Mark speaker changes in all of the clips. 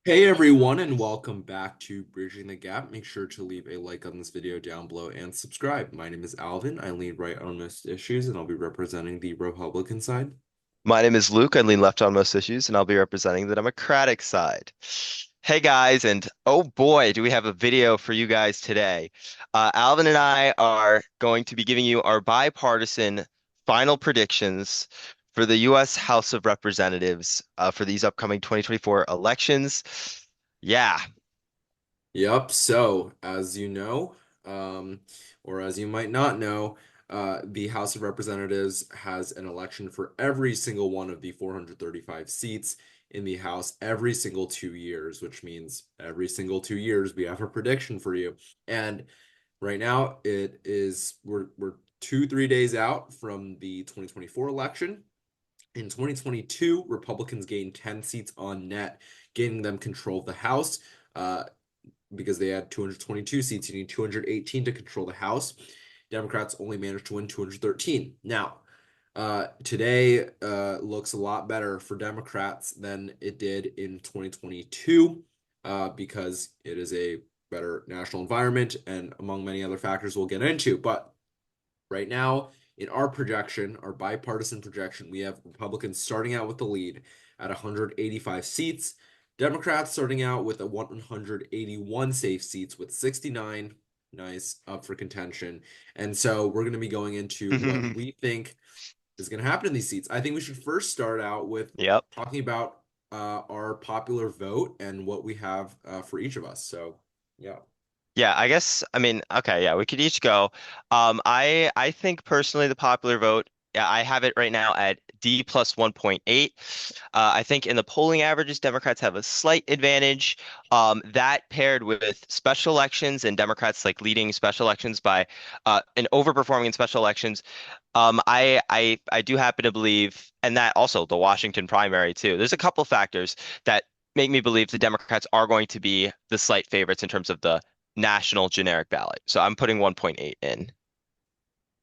Speaker 1: Hey everyone, and welcome back to Bridging the Gap. Make sure to leave a like on this video down below and subscribe. My name is Alvin. I lean right on most issues, and I'll be representing the Republican side.
Speaker 2: My name is Luke. I lean left on most issues, and I'll be representing the Democratic side. Hey guys, and oh boy, do we have a video for you guys today. Alvin and I are going to be giving you our bipartisan final predictions for the U.S. House of Representatives for these upcoming 2024 elections. Yeah,
Speaker 1: Yep. So, as you know, or as you might not know, the House of Representatives has an election for every single one of the 435 seats in the House every single 2 years, which means every single 2 years we have a prediction for you. And right now we're 3 days out from the 2024 election. In 2022, Republicans gained 10 seats on net, gaining them control of the House. Because they had 222 seats. You need 218 to control the House. Democrats only managed to win 213. Now, today looks a lot better for Democrats than it did in 2022 because it is a better national environment and among many other factors we'll get into. But right now, in our projection, our bipartisan projection, we have Republicans starting out with the lead at 185 seats. Democrats starting out with a 181 safe seats with 69 nice up for contention. And so we're going to be going into what we think is going to happen in these seats. I think we should first start out with
Speaker 2: yep.
Speaker 1: talking about our popular vote and what we have for each of us. So, yeah.
Speaker 2: Yeah, I guess I mean, okay, yeah, we could each go. I think personally the popular vote, yeah, I have it right now at D plus 1.8. I think in the polling averages, Democrats have a slight advantage. That paired with special elections and Democrats like leading special elections by and overperforming in special elections. I do happen to believe, and that also the Washington primary too. There's a couple factors that make me believe the Democrats are going to be the slight favorites in terms of the national generic ballot. So I'm putting 1.8 in.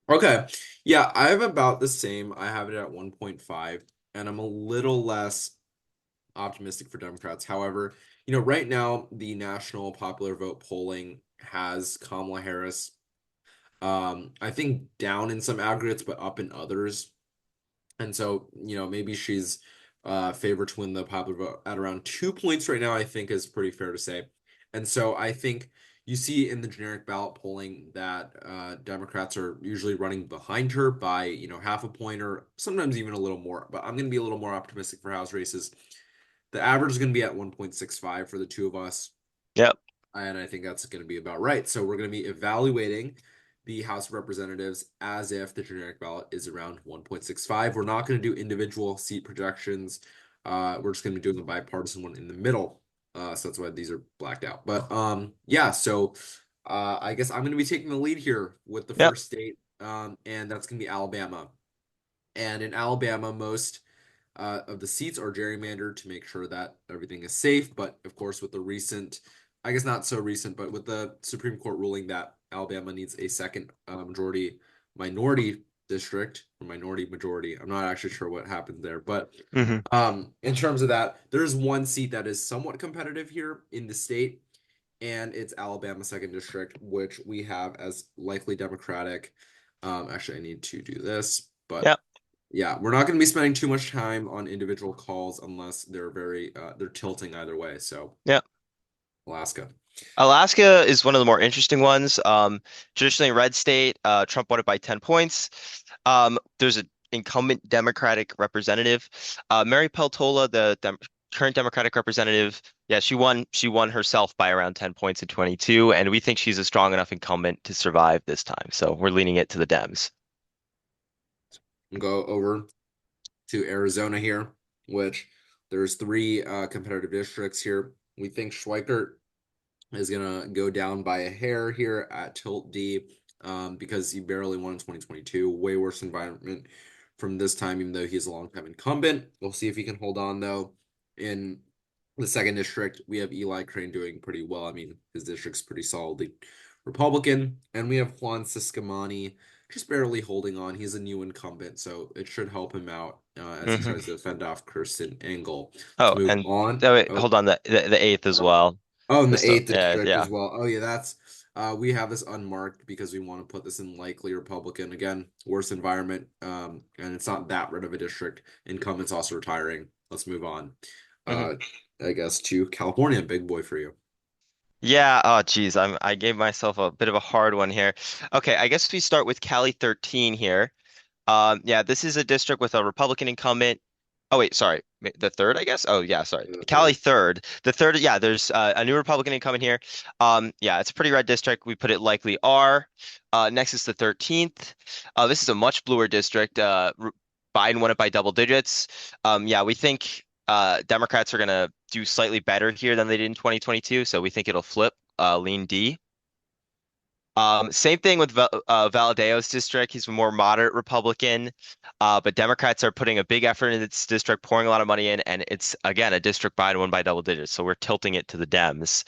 Speaker 1: Okay. Yeah, I have about the same. I have it at 1.5, and I'm a little less optimistic for Democrats. However, right now, the national popular vote polling has Kamala Harris, I think down in some aggregates, but up in others. And so, maybe she's favored to win the popular vote at around 2 points right now, I think is pretty fair to say. And so I think you see in the generic ballot polling that Democrats are usually running behind her by, half a point or sometimes even a little more. But I'm going to be a little more optimistic for House races. The average is going to be at 1.65 for the two of us.
Speaker 2: Yep.
Speaker 1: And I think that's going to be about right. So we're going to be evaluating the House of Representatives as if the generic ballot is around 1.65. We're not going to do individual seat projections. We're just going to be doing a bipartisan one in the middle. So that's why these are blacked out. But yeah, so I guess I'm going to be taking the lead here with the
Speaker 2: Yep.
Speaker 1: first state, and that's going to be Alabama. And in Alabama, most of the seats are gerrymandered to make sure that everything is safe. But of course, with the recent, I guess not so recent, but with the Supreme Court ruling that Alabama needs a second majority minority district or minority majority, I'm not actually sure what happened there. But
Speaker 2: hmm
Speaker 1: in terms of that, there's one seat that is somewhat competitive here in the state, and it's Alabama second district, which we have as likely Democratic. Actually, I need to do this, but
Speaker 2: Yep.
Speaker 1: yeah, we're not going to be spending too much time on individual calls unless they're tilting either way. So
Speaker 2: Yep.
Speaker 1: Alaska.
Speaker 2: Alaska is one of the more interesting ones. Traditionally a red state, Trump won it by 10 points. There's an incumbent Democratic representative, Mary Peltola, the current Democratic representative. Yeah, she won herself by around 10 points in 22, and we think she's a strong enough incumbent to survive this time. So we're leaning it to the Dems.
Speaker 1: Go over to Arizona here, which there's three competitive districts here. We think Schweikert is gonna go down by a hair here at Tilt D, because he barely won in 2022. Way worse environment from this time, even though he's a long time incumbent. We'll see if he can hold on though. In the second district, we have Eli Crane doing pretty well. I mean, his district's pretty solidly Republican, and we have Juan Ciscomani. just barely holding on. He's a new incumbent, so it should help him out as he
Speaker 2: Hmm.
Speaker 1: tries to fend off Kirsten Angle. Let's
Speaker 2: Oh,
Speaker 1: move
Speaker 2: and
Speaker 1: on.
Speaker 2: oh, wait,
Speaker 1: Oh,
Speaker 2: hold on, the eighth as well.
Speaker 1: oh, in the
Speaker 2: Just
Speaker 1: eighth
Speaker 2: yeah,
Speaker 1: district
Speaker 2: yeah.
Speaker 1: as well. Oh yeah, that's we have this unmarked because we want to put this in likely Republican. Again, worse environment, and it's not that rid of a district. Incumbent's also retiring. Let's move on.
Speaker 2: Hmm.
Speaker 1: Uh, I guess to California, big boy for you.
Speaker 2: Yeah, oh geez, I gave myself a bit of a hard one here. Okay, I guess we start with Cali 13 here. Yeah, this is a district with a Republican incumbent. Oh wait, sorry, the third, I guess. Oh yeah, sorry,
Speaker 1: The
Speaker 2: Cali
Speaker 1: third.
Speaker 2: third. The third, yeah. There's a new Republican incumbent here. Yeah, it's a pretty red district. We put it likely R. Next is the 13th. This is a much bluer district. Biden won it by double digits. Yeah, we think Democrats are gonna do slightly better here than they did in 2022, so we think it'll flip. Lean D. Same thing with Valadeo's district. He's a more moderate Republican, but Democrats are putting a big effort in this district, pouring a lot of money in, and it's again a district Biden won by double digits. So we're tilting it to the Dems.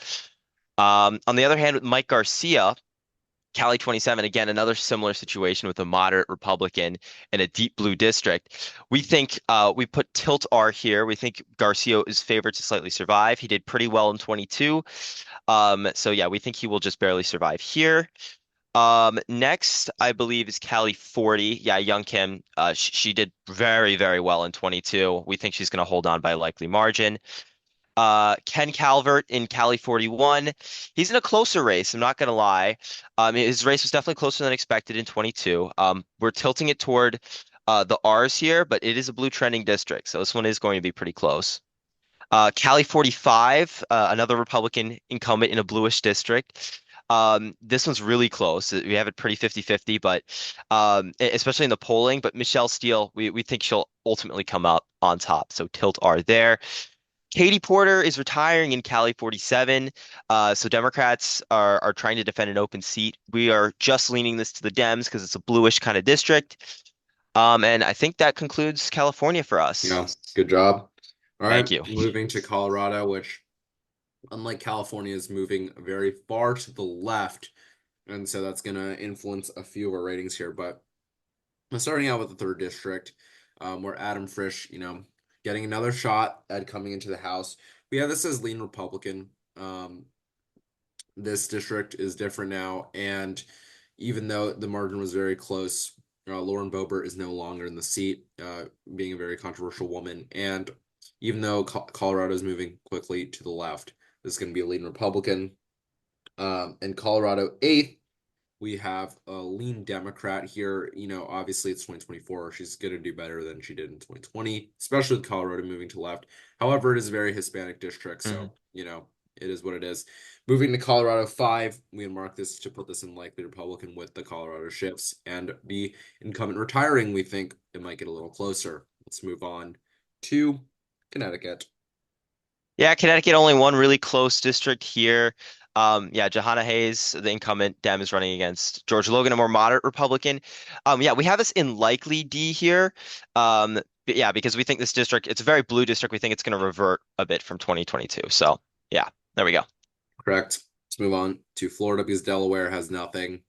Speaker 2: On the other hand, with Mike Garcia, Cali 27, again, another similar situation with a moderate Republican in a deep blue district. We think we put tilt R here. We think Garcia is favored to slightly survive. He did pretty well in 22. So yeah, we think he will just barely survive here. Next, I believe is Cali 40. Yeah, Young Kim. She did very, very well in 22. We think she's going to hold on by a likely margin. Ken Calvert in Cali 41. He's in a closer race. I'm not going to lie. His race was definitely closer than expected in 22. We're tilting it toward the R's here, but it is a blue trending district, so this one is going to be pretty close. Cali 45, another Republican incumbent in a bluish district. This one's really close. We have it pretty 50-50, but especially in the polling. But Michelle Steele, we think she'll ultimately come out on top. So tilt R there. Katie Porter is retiring in Cali 47. So Democrats are trying to defend an open seat. We are just leaning this to the Dems because it's a bluish kind of district. And I think that concludes California for us.
Speaker 1: Yeah, good job. All
Speaker 2: Thank
Speaker 1: right,
Speaker 2: you.
Speaker 1: moving to Colorado, which, unlike California, is moving very far to the left, and so that's going to influence a few of our ratings here. But starting out with the third district, where Adam Frisch, getting another shot at coming into the House. We have this as lean Republican. This district is different now, and even though the margin was very close, Lauren Boebert is no longer in the seat, being a very controversial woman. And even though Colorado is moving quickly to the left, this is going to be a lean Republican. And Colorado eighth, we have a lean Democrat here. Obviously it's 2024. She's going to do better than she did in 2020, especially with Colorado moving to left. However, it is a very Hispanic district,
Speaker 2: Mhm.
Speaker 1: so, it is what it is. Moving to Colorado 5, we mark this to put this in likely Republican with the Colorado shifts and the incumbent retiring. We think it might get a little closer. Let's move on to Connecticut.
Speaker 2: Yeah, Connecticut only one really close district here. Yeah, Johanna Hayes, the incumbent Dem, is running against George Logan, a more moderate Republican. Yeah, we have this in likely D here. But yeah, because we think this district, it's a very blue district. We think it's going to revert a bit from 2022. So yeah, there we go.
Speaker 1: Correct. Let's move on to Florida because Delaware has nothing.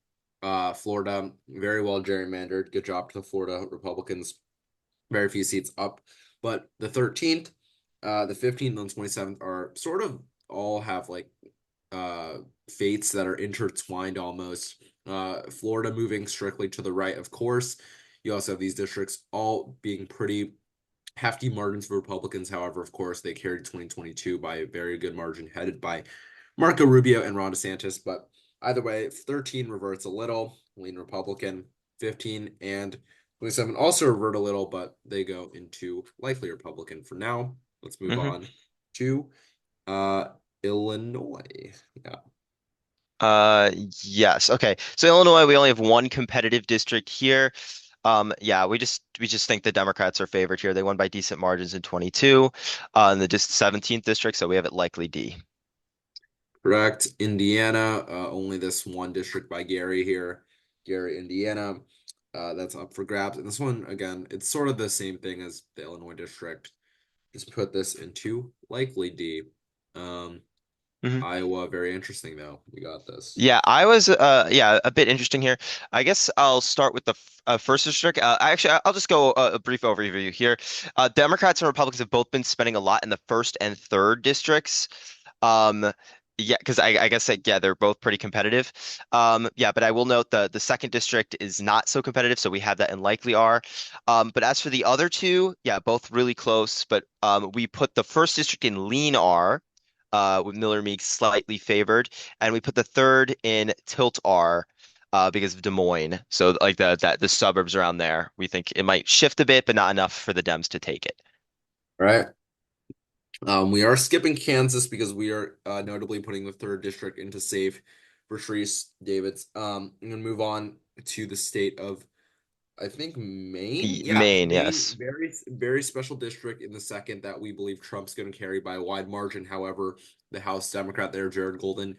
Speaker 1: Florida, very well gerrymandered. Good job to the Florida Republicans. Very few seats up. But the 13th, the 15th, and the 27th are sort of all have like uh fates that are intertwined almost. Florida moving strictly to the right, of course. You also have these districts all being pretty hefty margins for Republicans. However, of course, they carried 2022 by a very good margin, headed by Marco Rubio and Ron DeSantis. But either way, 13 reverts a little, lean Republican. 15 and 27 also revert a little, but they go into likely Republican for now. Let's move
Speaker 2: Hmm.
Speaker 1: on to uh, Illinois. Yeah,
Speaker 2: Uh, yes. Okay. So Illinois, we only have one competitive district here. Yeah, we just think the Democrats are favored here. They won by decent margins in 22, in the just 17th district, so we have it likely D.
Speaker 1: correct. Indiana, only this one district by Gary here. Gary, Indiana. That's up for grabs. And this one, again, it's sort of the same thing as the Illinois district. Just put this into likely D. Um,
Speaker 2: Mhm.
Speaker 1: Iowa, very interesting though. We got this.
Speaker 2: Yeah, I was yeah, a bit interesting here. I guess I'll start with the first district. I'll just go a brief overview here. Democrats and Republicans have both been spending a lot in the first and third districts. Um, yeah, because I guess like, yeah, they're both pretty competitive. Yeah, but I will note the second district is not so competitive, so we have that in likely R. But as for the other two, yeah, both really close. But we put the first district in lean R, with Miller Meeks slightly favored, and we put the third in tilt R. Because of Des Moines, so like the suburbs around there, we think it might shift a bit, but not enough for the Dems to take it.
Speaker 1: Right. We are skipping Kansas because we are notably putting the third district into safe for Sharice Davids. I'm gonna move on to the state of I think Maine. Yeah,
Speaker 2: Maine,
Speaker 1: Maine,
Speaker 2: yes.
Speaker 1: very special district in the second that we believe Trump's going to carry by a wide margin. However, the House Democrat there, Jared Golden,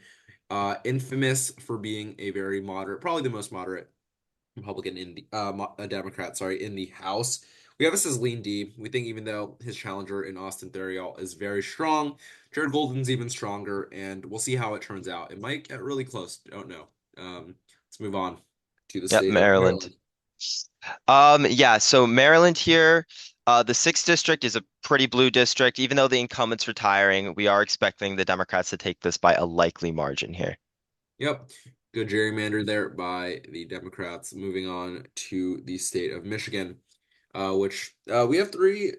Speaker 1: infamous for being a very moderate, probably the most moderate Republican in the a Democrat, sorry, in the House. We have this as lean D. We think even though his challenger in Austin Theriault is very strong, Jared Golden's even stronger, and we'll see how it turns out. It might get really close. Don't know. Let's move on to the
Speaker 2: Yep,
Speaker 1: state of
Speaker 2: Maryland.
Speaker 1: Maryland.
Speaker 2: Yeah, so Maryland here, the sixth district is a pretty blue district. Even though the incumbent's retiring, we are expecting the Democrats to take this by a likely margin here.
Speaker 1: Yep. Good gerrymander there by the Democrats. Moving on to the state of Michigan, which we have three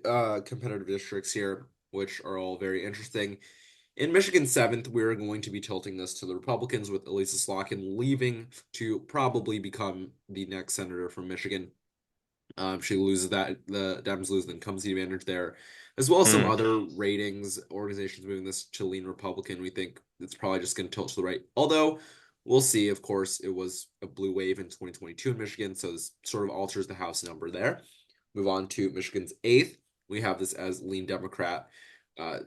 Speaker 1: competitive districts here, which are all very interesting. In Michigan 7th, we're going to be tilting this to the Republicans with Elisa Slotkin leaving to probably become the next senator from Michigan. She loses that, the Dems lose the incumbency advantage there, as well as some
Speaker 2: Mm,
Speaker 1: other ratings organizations moving this to lean Republican. We think it's probably just going to tilt to the right. Although we'll see. Of course, it was a blue wave in 2022 in Michigan, so this sort of alters the House number there. Move on to Michigan's 8th. We have this as lean Democrat. Uh,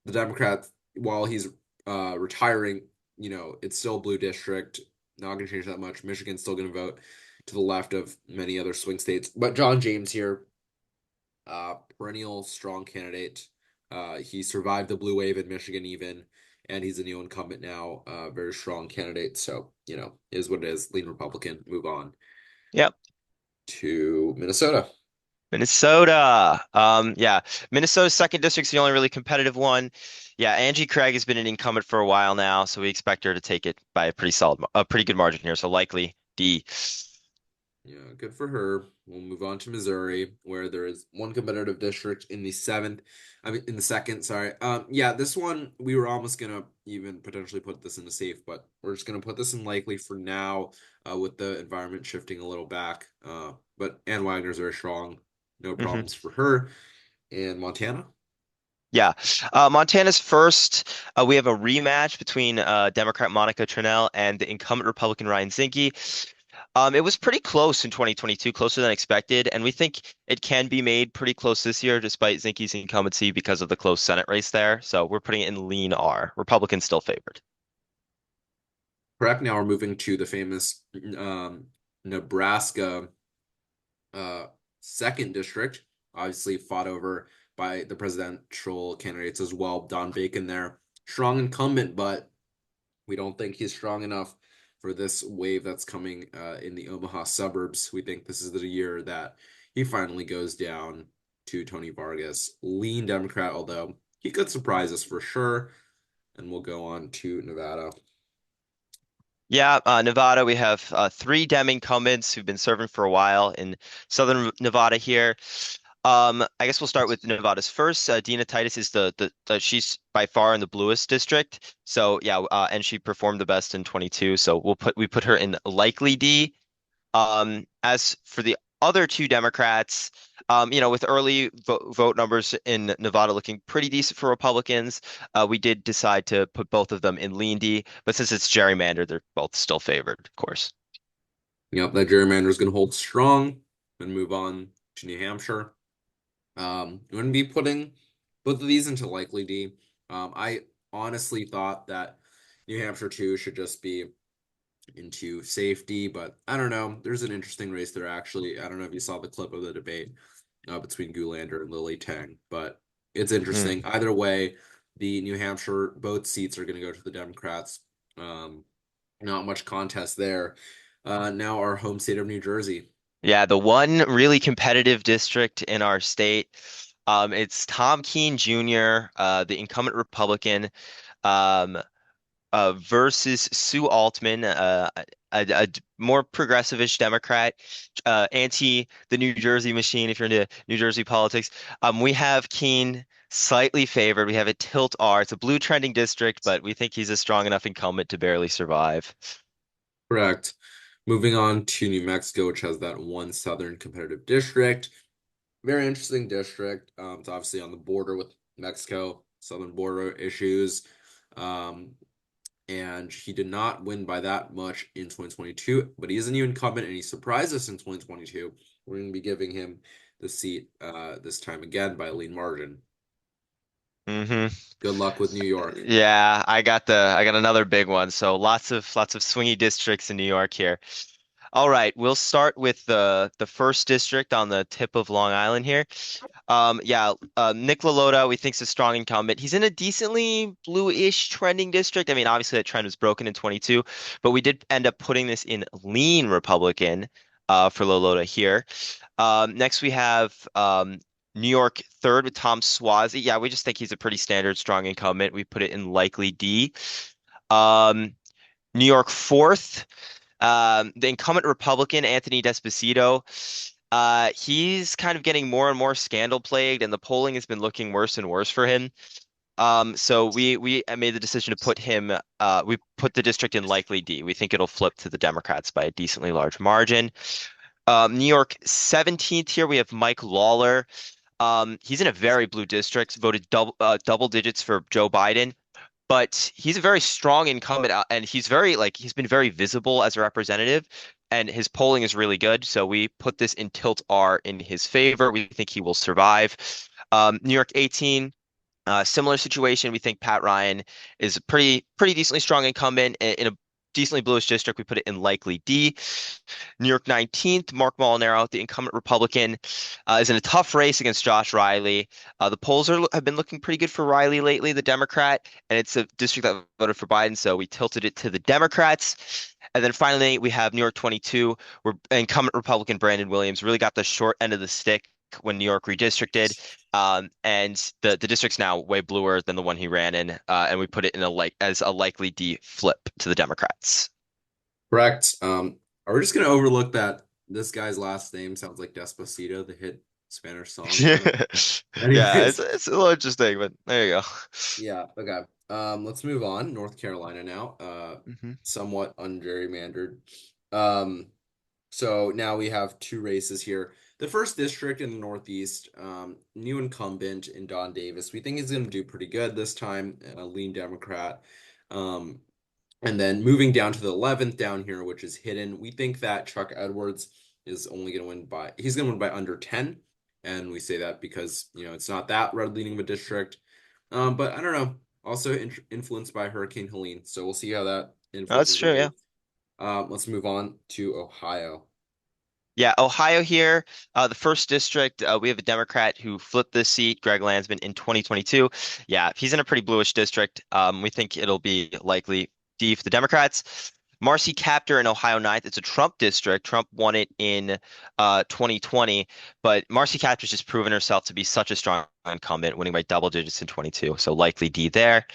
Speaker 1: the Democrat, while he's retiring, it's still a blue district. Not going to change that much. Michigan's still going to vote to the left of many other swing states. But John James here, perennial strong candidate. He survived the blue wave in Michigan even, and he's a new incumbent now. Very strong candidate. So, is what it is. Lean Republican. Move on
Speaker 2: yep.
Speaker 1: to Minnesota.
Speaker 2: Minnesota. Yeah, Minnesota's second district's the only really competitive one. Yeah, Angie Craig has been an incumbent for a while now, so we expect her to take it by a pretty good margin here. So likely D.
Speaker 1: Yeah, good for her. We'll move on to Missouri, where there is one competitive district in the seventh. I mean, in the second, sorry. Yeah, this one we were almost gonna even potentially put this in the safe, but we're just gonna put this in likely for now, with the environment shifting a little back. But Ann Wagner's very strong. No
Speaker 2: Hmm.
Speaker 1: problems for her. And Montana.
Speaker 2: Yeah, Montana's first. We have a rematch between Democrat Monica Tranel and the incumbent Republican Ryan Zinke. It was pretty close in 2022, closer than expected, and we think it can be made pretty close this year, despite Zinke's incumbency because of the close Senate race there. So we're putting it in lean R. Republicans still favored.
Speaker 1: Correct. Now we're moving to the famous Nebraska uh, second district, obviously fought over by the presidential candidates as well. Don Bacon there, strong incumbent, but we don't think he's strong enough for this wave that's coming in the Omaha suburbs. We think this is the year that he finally goes down to Tony Vargas, lean Democrat, although he could surprise us for sure. And we'll go on to Nevada.
Speaker 2: Yeah, Nevada, we have three Dem incumbents who've been serving for a while in southern Nevada here. I guess we'll start with Nevada's first. Dina Titus is she's by far in the bluest district. So yeah, and she performed the best in 22. So we put her in likely D. As for the other two Democrats, with early vote numbers in Nevada looking pretty decent for Republicans, we did decide to put both of them in lean D. But since it's gerrymandered, they're both still favored, of course.
Speaker 1: Yep, that gerrymander is going to hold strong and move on to New Hampshire. I'm going to be putting both of these into likely D. I honestly thought that New Hampshire 2 should just be into safety, but I don't know. There's an interesting race there, actually. I don't know if you saw the clip of the debate between Goulander and Lily Tang, but it's
Speaker 2: Hmm.
Speaker 1: interesting. Either way, the New Hampshire, both seats are going to go to the Democrats. Um, Not much contest there. Now our home state of New Jersey.
Speaker 2: Yeah, the one really competitive district in our state. It's Tom Keene Jr., the incumbent Republican, um, versus Sue Altman, a more progressive-ish Democrat, anti the New Jersey machine, if you're into New Jersey politics. We have Keene slightly favored. We have a tilt R. It's a blue trending district, but we think he's a strong enough incumbent to barely survive.
Speaker 1: Correct. Moving on to New Mexico, which has that one southern competitive district. Very interesting district. It's obviously on the border with Mexico, southern border issues. Um, and he did not win by that much in 2022, but he is a new incumbent and he surprised us in 2022. We're going to be giving him the seat this time again by a lean margin.
Speaker 2: hmm
Speaker 1: Good luck with New York.
Speaker 2: Yeah, I got another big one. So lots of swingy districts in New York here. All right, we'll start with the first district on the tip of Long Island here. Nick LaLota, we think is a strong incumbent. He's in a decently blue-ish trending district. I mean, obviously that trend was broken in 22, but we did end up putting this in lean Republican for LaLota here. Next we have New York third with Tom Suozzi. Yeah, we just think he's a pretty standard strong incumbent. We put it in likely D. Um, New York fourth. The incumbent Republican, Anthony Despacito, he's kind of getting more and more scandal plagued, and the polling has been looking worse and worse for him. So we made the decision to put him. We put the district in likely D. We think it'll flip to the Democrats by a decently large margin. New York 17th here, we have Mike Lawler. He's in a very blue district, voted double digits for Joe Biden, but he's a very strong incumbent, and he's very like he's been very visible as a representative, and his polling is really good. So we put this in tilt R in his favor. We think he will survive. New York 18. Similar situation. We think Pat Ryan is a pretty decently strong incumbent in a decently bluish district. We put it in likely D. New York 19th, Mark Molinaro, the incumbent Republican, is in a tough race against Josh Riley. The polls have been looking pretty good for Riley lately, the Democrat, and it's a district that voted for Biden, so we tilted it to the Democrats. And then finally, we have New York 22, where incumbent Republican Brandon Williams really got the short end of the stick when New York redistricted. And the district's now way bluer than the one he ran in, and we put it in a like as a likely D flip to the Democrats.
Speaker 1: Correct. Are we just going to overlook that this guy's last name sounds like Despacito, the hit Spanish song? I don't know.
Speaker 2: Yeah,
Speaker 1: Anyways,
Speaker 2: it's a little interesting, but there you go.
Speaker 1: yeah, okay. Let's move on. North Carolina now.
Speaker 2: hmm
Speaker 1: Somewhat ungerrymandered. Um, so now we have two races here. The first district in the Northeast, new incumbent in Don Davis. We think he's going to do pretty good this time, a lean Democrat. Um, and then moving down to the 11th down here, which is hidden, we think that Chuck Edwards is only going to win by, he's going to win by under 10. And we say that because, it's not that red leaning of a district. But I don't know. Also influenced by Hurricane Helene. So we'll see how that
Speaker 2: That's
Speaker 1: influences the
Speaker 2: true, yeah.
Speaker 1: vote. Let's move on to Ohio.
Speaker 2: Yeah, Ohio here, the first district, we have a Democrat who flipped this seat, Greg Landsman, in 2022. Yeah, he's in a pretty bluish district. We think it'll be likely D for the Democrats. Marcy Kaptur in Ohio 9th. It's a Trump district. Trump won it in 2020, but Marcy Kaptur's just proven herself to be such a strong incumbent, winning by double digits in 22. So likely D there.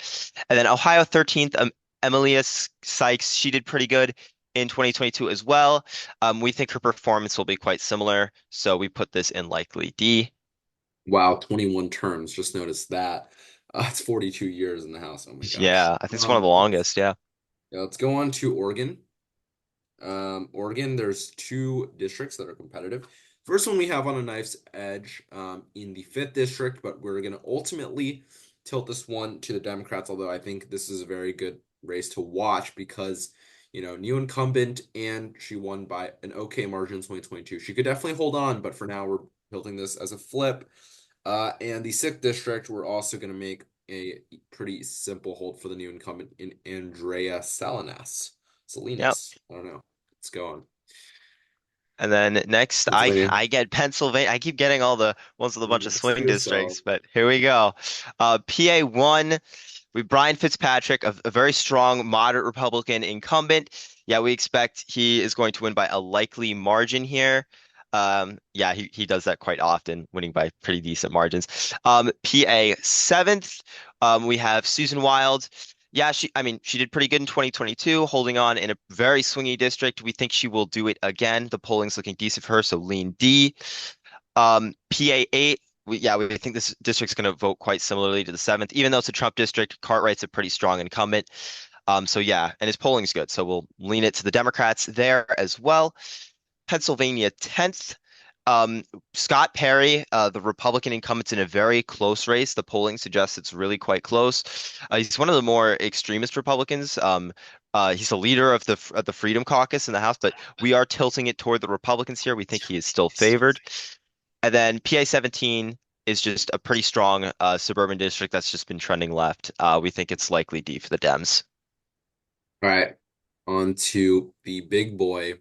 Speaker 2: And then Ohio 13th, Emilia Sykes, she did pretty good in 2022 as well. We think her performance will be quite similar, so we put this in likely D.
Speaker 1: Wow, 21 terms. Just noticed that. It's 42 years in the House. Oh my gosh.
Speaker 2: Yeah, I think it's one of the longest. Yeah.
Speaker 1: Yeah, let's go on to Oregon. Oregon, there's two districts that are competitive. First one we have on a knife's edge in the fifth district, but we're going to ultimately tilt this one to the Democrats, although I think this is a very good race to watch because, new incumbent and she won by an okay margin in 2022. She could definitely hold on, but for now we're tilting this as a flip. And the sixth district, we're also going to make a pretty simple hold for the new incumbent in Andrea
Speaker 2: Yep.
Speaker 1: Salinas. I don't know. Let's go on.
Speaker 2: And then next, I
Speaker 1: Pennsylvania.
Speaker 2: I get Pennsylvania. I keep getting all the ones with a bunch of
Speaker 1: Next to
Speaker 2: swing
Speaker 1: yourself.
Speaker 2: districts, but here we go. PA 1, we Brian Fitzpatrick, a very strong, moderate Republican incumbent. Yeah, we expect he is going to win by a likely margin here. Yeah, he does that quite often, winning by pretty decent margins. PA 7th, we have Susan Wild. Yeah, I mean, she did pretty good in 2022, holding on in a very swingy district. We think she will do it again. The polling's looking decent for her, so lean D. PA 8, we think this district's going to vote quite similarly to the 7th, even though it's a Trump district. Cartwright's a pretty strong incumbent. So yeah, and his polling's good, so we'll lean it to the Democrats there as well. Pennsylvania 10th. Um, Scott Perry, the Republican incumbent's in a very close race. The polling suggests it's really quite close. He's one of the more extremist Republicans. He's a leader of the Freedom Caucus in the House, but we are tilting it toward the Republicans here. We think he is still favored. And then PA 17 is just a pretty strong suburban district that's just been trending left. We think it's likely D for the Dems.
Speaker 1: All right, on to the big boy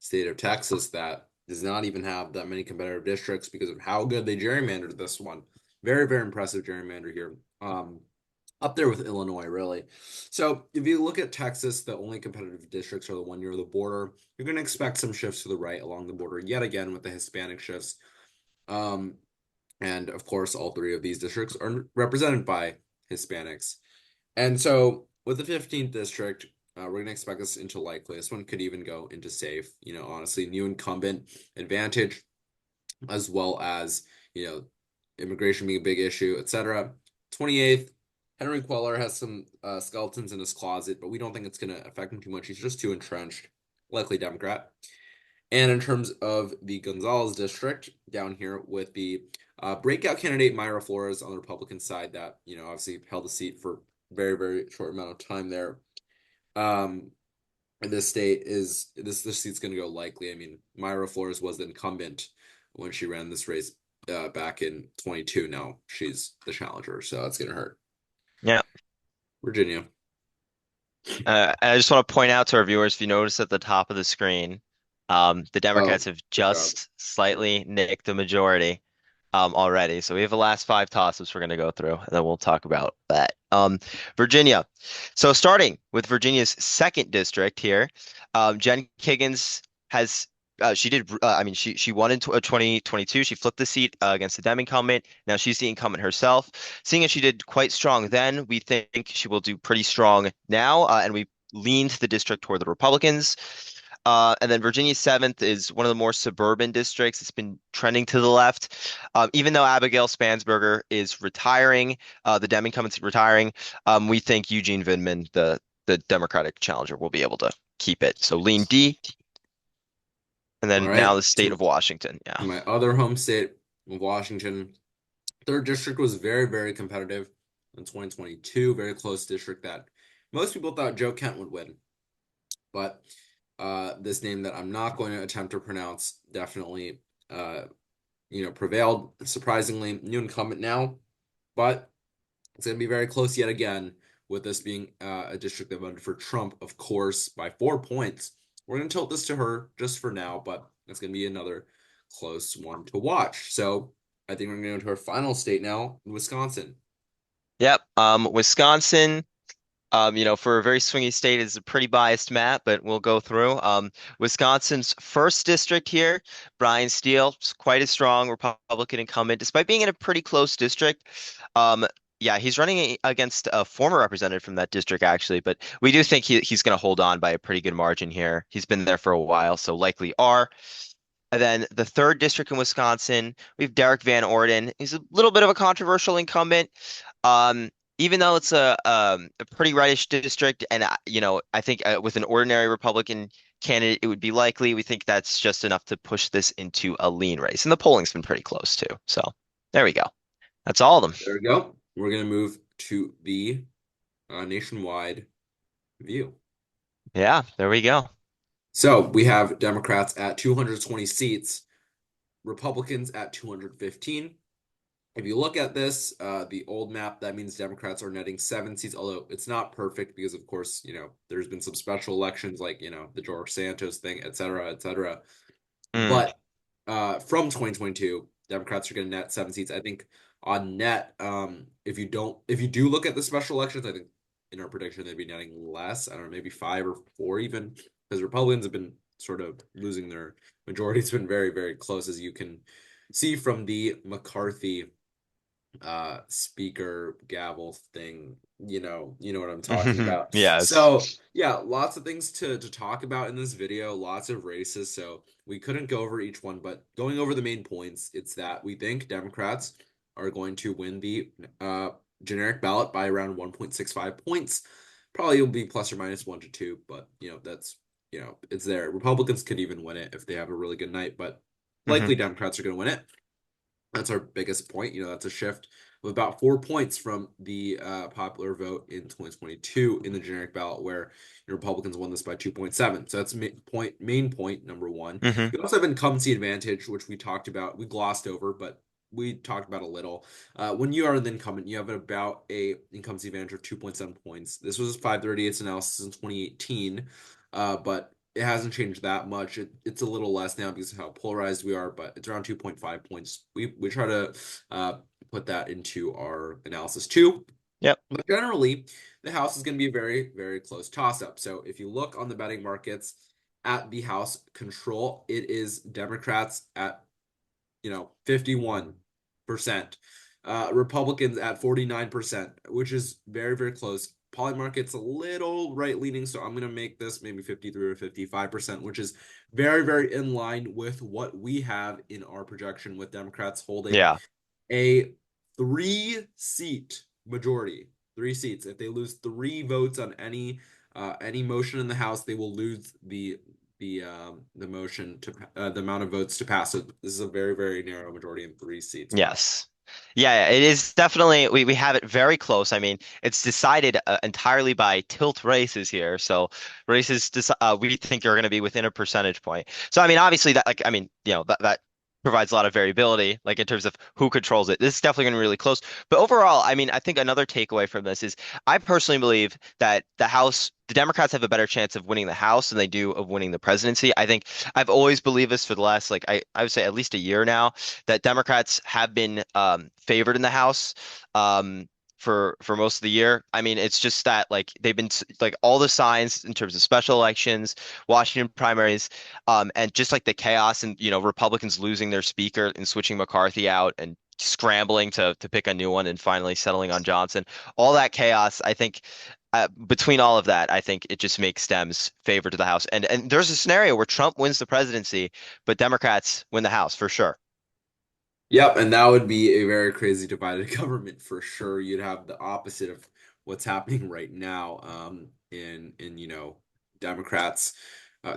Speaker 1: state of Texas that does not even have that many competitive districts because of how good they gerrymandered this one. Very, very impressive gerrymander here. Up there with Illinois, really. So if you look at Texas, the only competitive districts are the one near the border. You're going to expect some shifts to the right along the border yet again with the Hispanic shifts. Um, and of course, all three of these districts are represented by Hispanics. And so with the 15th district, we're going to expect this into likely. This one could even go into safe. Honestly, new incumbent advantage, as well as, immigration being a big issue, etc. 28th, Henry Queller has some skeletons in his closet, but we don't think it's going to affect him too much. He's just too entrenched, likely Democrat. And in terms of the Gonzales district down here with the breakout candidate Myra Flores on the Republican side that, obviously held the seat for very, very short amount of time there. Um, this state is this seat's going to go likely. I mean, Myra Flores was the incumbent when she ran this race back in 22. Now she's the challenger, so that's going to hurt.
Speaker 2: Yeah.
Speaker 1: Virginia.
Speaker 2: I just want to point out to our viewers, if you notice at the top of the screen, the Democrats
Speaker 1: Oh,
Speaker 2: have
Speaker 1: good job.
Speaker 2: just slightly nicked the majority already. So we have the last five tosses we're going to go through, and then we'll talk about that. Virginia. So starting with Virginia's second district here, Jen Kiggins has she did. I mean, she won in 2022. She flipped the seat against the Dem incumbent. Now she's the incumbent herself. Seeing as she did quite strong then, we think she will do pretty strong now, and we leaned the district toward the Republicans. And then Virginia 7th is one of the more suburban districts. It's been trending to the left. Even though Abigail Spansberger is retiring, the Dem incumbent's retiring, we think Eugene Vindman, the Democratic challenger, will be able to keep it. So lean D. And
Speaker 1: All
Speaker 2: then now
Speaker 1: right.
Speaker 2: the state of Washington. Yeah.
Speaker 1: To my other home state of Washington, third district was very, very competitive in 2022. Very close district that most people thought Joe Kent would win. But this name that I'm not going to attempt to pronounce definitely, prevailed. Surprisingly, new incumbent now, but it's going to be very close yet again. With this being a district that voted for Trump, of course, by 4 points. We're going to tilt this to her just for now, but it's going to be another close one to watch. So I think we're going to go into our final state now, Wisconsin.
Speaker 2: Yep. Wisconsin. For a very swingy state, is a pretty biased map, but we'll go through. Wisconsin's first district here, Brian Steele, is quite a strong Republican incumbent, despite being in a pretty close district. Yeah, he's running against a former representative from that district, actually, but we do think he's going to hold on by a pretty good margin here. He's been there for a while, so likely R. And then the third district in Wisconsin, we have Derek Van Orden. He's a little bit of a controversial incumbent. Even though it's a pretty reddish district, and I think with an ordinary Republican candidate, it would be likely. We think that's just enough to push this into a lean race, and the polling's been pretty close too. So there we go. That's all of them.
Speaker 1: There we go. We're going to move to the nationwide view.
Speaker 2: Yeah, there we go.
Speaker 1: So we have Democrats at 220 seats, Republicans at 215. If you look at this, the old map, that means Democrats are netting 7 seats, although it's not perfect because, of course, there's been some special elections like, the George Santos thing, et cetera, et cetera.
Speaker 2: Mm.
Speaker 1: But from 2022, Democrats are going to net 7 seats. I think on net, if you do look at the special elections, I think in our prediction they'd be netting less. I don't know, maybe 5 or 4 even, because Republicans have been sort of losing their majority. It's been very, very close, as you can see from the McCarthy speaker gavel thing. You know what I'm talking about.
Speaker 2: Yes.
Speaker 1: So yeah, lots of things to talk about in this video, lots of races. So we couldn't go over each one, but going over the main points, it's that we think Democrats are going to win the generic ballot by around 1.65 points. Probably will be plus or minus 1 to 2, but that's it's there. Republicans could even win it if they have a really good night, but
Speaker 2: Hmm.
Speaker 1: likely Democrats are going to win it. That's our biggest point. That's a shift of about 4 points from the popular vote in 2022 in the generic ballot, where Republicans won this by 2.7. So that's main point number one.
Speaker 2: Hmm.
Speaker 1: You also have incumbency advantage, which we talked about. We glossed over, but we talked about a little. When you are the incumbent, you have about a incumbency advantage of 2.7 points. This was 538's analysis in 2018, but it hasn't changed that much. It's a little less now because of how polarized we are, but it's around 2.5 points. We try to uh, put that into our analysis too.
Speaker 2: Yep.
Speaker 1: But generally, the House is going to be a very, very close toss-up. So if you look on the betting markets at the House control, it is Democrats at 51%. Republicans at 49%, which is very, very close. Polymarket's a little right leaning, so I'm going to make this maybe 53 or 55%, which is very, very in line with what we have in our projection, with Democrats holding
Speaker 2: Yeah.
Speaker 1: a 3 seat majority. 3 seats. If they lose 3 votes on any motion in the House, they will lose the motion to the amount of votes to pass. So this is a very, very narrow majority in 3 seats. Wow.
Speaker 2: Yes. Yeah, it is definitely we have it very close. I mean, it's decided entirely by tilt races here. So we think are going to be within a percentage point. So I mean, obviously that like I mean, that provides a lot of variability like in terms of who controls it. This is definitely going to be really close. But overall, I mean, I think another takeaway from this is I personally believe that the Democrats have a better chance of winning the House than they do of winning the presidency. I think I've always believed this for the last like I would say at least a year now that Democrats have been favored in the House for most of the year. I mean, it's just that like they've been like all the signs in terms of special elections, Washington primaries, and just like the chaos and Republicans losing their speaker and switching McCarthy out and scrambling to pick a new one and finally settling on Johnson. All that chaos, I think. Between all of that, I think it just makes Dems favor to the House. And there's a scenario where Trump wins the presidency, but Democrats win the House for sure.
Speaker 1: Yep, and that would be a very crazy divided government for sure. You'd have the opposite of what's happening right now, in Democrats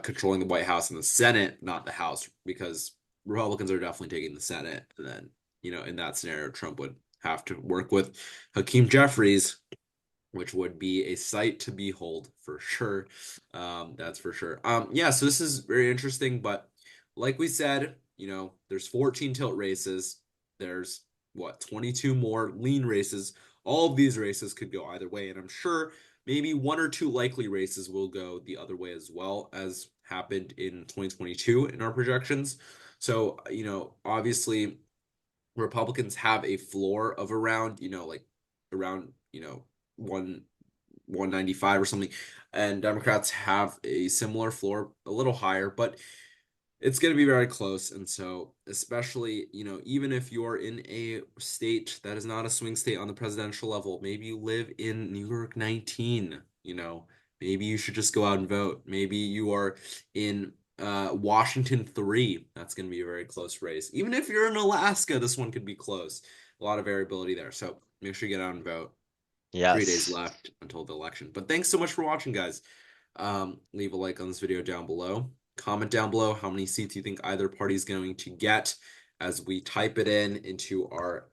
Speaker 1: controlling the White House and the Senate, not the House, because Republicans are definitely taking the Senate. And then, in that scenario, Trump would have to work with Hakeem Jeffries, which would be a sight to behold for sure. That's for sure. Yeah, so this is very interesting, but like we said, there's 14 tilt races. There's what, 22 more lean races. All of these races could go either way, and I'm sure maybe 1 or 2 likely races will go the other way as well, as happened in 2022 in our projections. So, obviously Republicans have a floor of around, like around, one 195 or something, and Democrats have a similar floor, a little higher, but it's going to be very close. And so, especially, even if you're in a state that is not a swing state on the presidential level, maybe you live in New York 19, maybe you should just go out and vote. Maybe you are in Washington 3. That's going to be a very close race. Even if you're in Alaska, this one could be close. A lot of variability there. So make sure you get out and vote. 3 days
Speaker 2: Yes.
Speaker 1: left until the election. But thanks so much for watching, guys. Leave a like on this video down below. Comment down below how many seats you think either party is going to get as we type it into our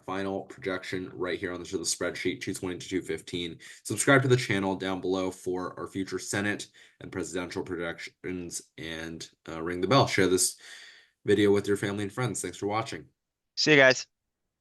Speaker 1: final projection right here on the spreadsheet, 220 to 215. Subscribe to the channel down below for our future Senate and presidential projections, and ring the bell. Share this video with your family and friends. Thanks for watching.
Speaker 2: See you guys.